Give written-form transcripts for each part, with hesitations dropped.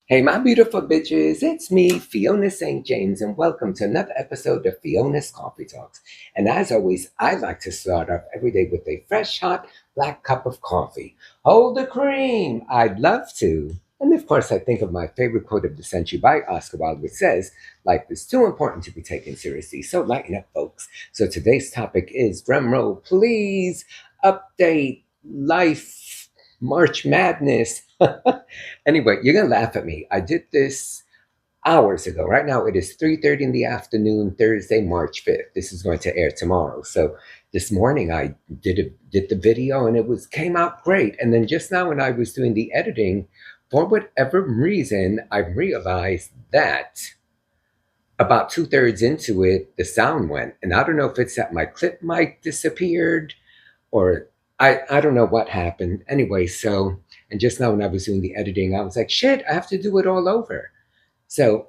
Hey, my beautiful bitches, it's me, Fiona St. James, and welcome to another episode of Fiona's Coffee Talks. And as always, I like to start off every day with a fresh, hot, black cup of coffee. Hold the cream! I'd love to. And of course, I think of my favorite quote of the century by Oscar Wilde, which says, life is too important to be taken seriously. So lighten up, folks. So today's topic is, drumroll, please, update life, March Madness. Anyway, you're gonna laugh at me. I did this hours ago. Right now it is 3:30 in the afternoon, Thursday, March 5th. This is going to air tomorrow. So this morning I did the video and it was came out great. And then just now when I was doing the editing, for whatever reason, I realized that about two-thirds into it, the sound went. And I don't know if it's that my clip mic disappeared or I don't know what happened. Anyway, so, and just now when I was doing the editing, I was like, shit, I have to do it all over. So,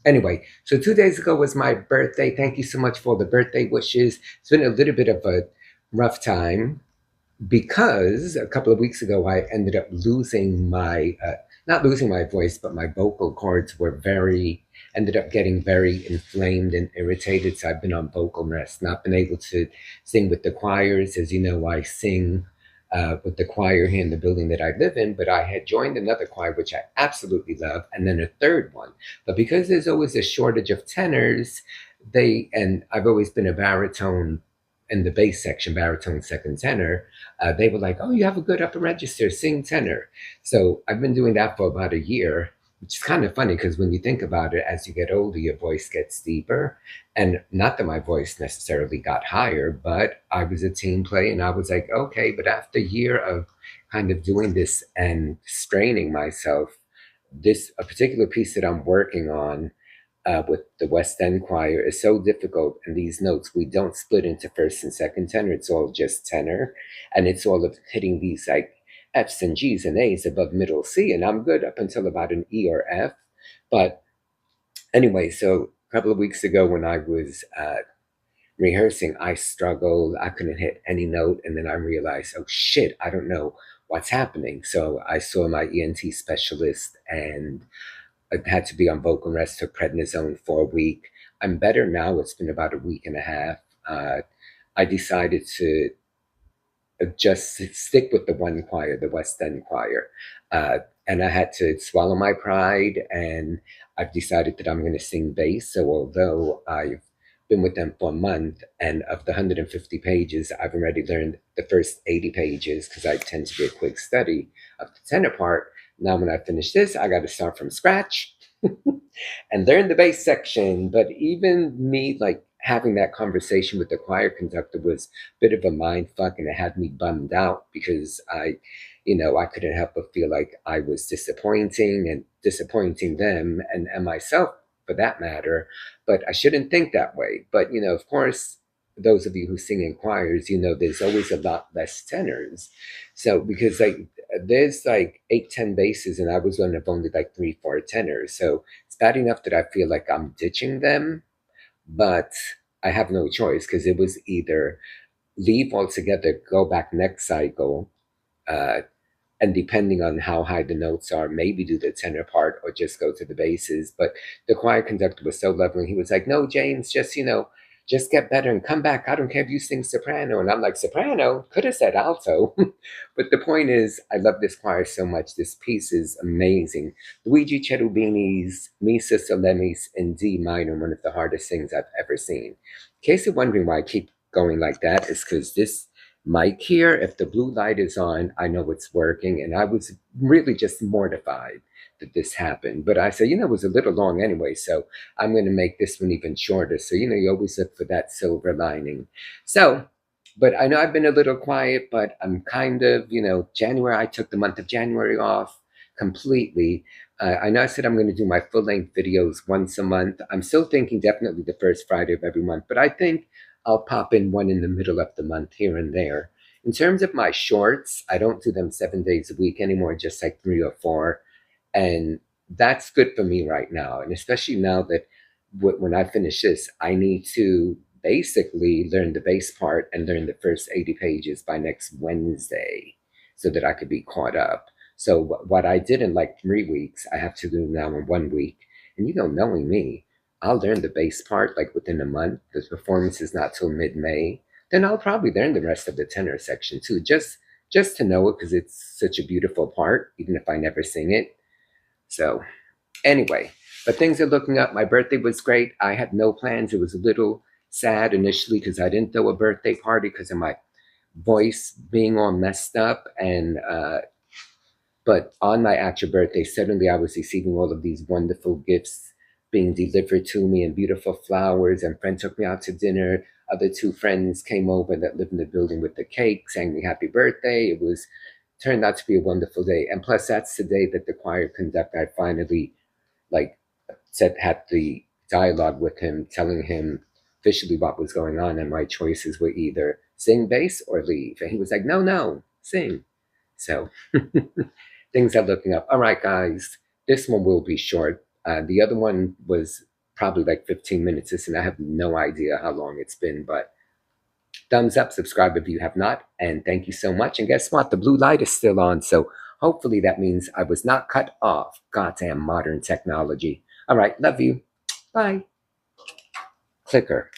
anyway, so 2 days ago was my birthday. Thank you so much for the birthday wishes. It's been a little bit of a rough time because a couple of weeks ago I ended up losing my not losing my voice, but my vocal cords were very ended up getting very inflamed and irritated. So I've been on vocal rest, not been able to sing with the choirs. As you know, I sing with the choir here in the building that I live in, but I had joined another choir, which I absolutely love, and then a third one. But because there's always a shortage of tenors, and I've always been a baritone in the bass section, baritone second tenor, they were like, oh, you have a good upper register, sing tenor. So I've been doing that for about a year, which is kind of funny because when you think about it, as you get older, your voice gets deeper. And not that my voice necessarily got higher, but I was a team player and I was like, okay, but after a year of kind of doing this and straining myself, this a particular piece that I'm working on with the West End Choir is so difficult. And these notes, we don't split into first and second tenor. It's all just tenor. And it's all of hitting these like F's and G's and A's above middle C. And I'm good up until about an E or F. But anyway, so a couple of weeks ago when I was rehearsing, I struggled. I couldn't hit any note. And then I realized, oh shit, I don't know what's happening. So I saw my ENT specialist and I had to be on vocal rest, took prednisone for a week. I'm better now. It's been about a week and a half. I decided to just stick with the one choir, the West End Choir. And I had to swallow my pride, and I've decided that I'm going to sing bass. So although I've been with them for a month, and of the 150 pages, I've already learned the first 80 pages because I tend to be a quick study of the tenor part. Now, when I finish this, I got to start from scratch and learn the bass section. But even me, like having that conversation with the choir conductor was a bit of a mind fuck, and it had me bummed out because I couldn't help but feel like I was disappointing them and myself for that matter. But I shouldn't think that way. But of course, those of you who sing in choirs, there's always a lot less tenors. So because like there's like 8, 10 basses, and I was one of only like 3, 4 tenors. So it's bad enough that I feel like I'm ditching them, but I have no choice because it was either leave altogether, go back next cycle, uh, and depending on how high the notes are, maybe do the tenor part or just go to the basses. But the choir conductor was so lovely. He was like, no, James, just get better and come back. I don't care if you sing soprano. And I'm like, soprano? Could have said alto. But the point is, I love this choir so much. This piece is amazing. Luigi Cherubini's Missa Solemnis in D minor, one of the hardest things I've ever seen. In case you're wondering why I keep going like that, is because this mic here, if the blue light is on, I know it's working. And I was really just mortified that this happened. But I said, it was a little long anyway, so I'm going to make this one even shorter. So, you always look for that silver lining. So, but I know I've been a little quiet, but I'm kind of, January, I took the month of January off completely. I know I said I'm going to do my full length videos once a month. I'm still thinking definitely the first Friday of every month, but I think I'll pop in one in the middle of the month here and there. In terms of my shorts, I don't do them 7 days a week anymore, just like 3 or 4. And that's good for me right now. And especially now that when I finish this, I need to basically learn the bass part and learn the first 80 pages by next Wednesday so that I could be caught up. So what I did in like 3 weeks, I have to do now in 1 week. And knowing me, I'll learn the bass part like within a month. The performance is not till mid-May. Then I'll probably learn the rest of the tenor section too, just to know it because it's such a beautiful part, even if I never sing it. So anyway, but things are looking up. My birthday was great. I had no plans. It was a little sad initially because I didn't throw a birthday party because of my voice being all messed up. And but on my actual birthday, suddenly I was receiving all of these wonderful gifts being delivered to me and beautiful flowers. And friend took me out to dinner. Other two friends came over that lived in the building with the cake, sang me happy birthday. It was turned out to be a wonderful day. And plus, that's the day that the choir conductor, I finally like had the dialogue with him, telling him officially what was going on, and my choices were either sing bass or leave. And he was like, no, sing. So things are looking up. All right, guys, this one will be short. The other one was probably like 15 minutes. Listen, I have no idea how long it's been, but thumbs up, subscribe if you have not, and thank you so much. And guess what? The blue light is still on, so hopefully that means I was not cut off. Goddamn modern technology. All right, love you. Bye. Clicker.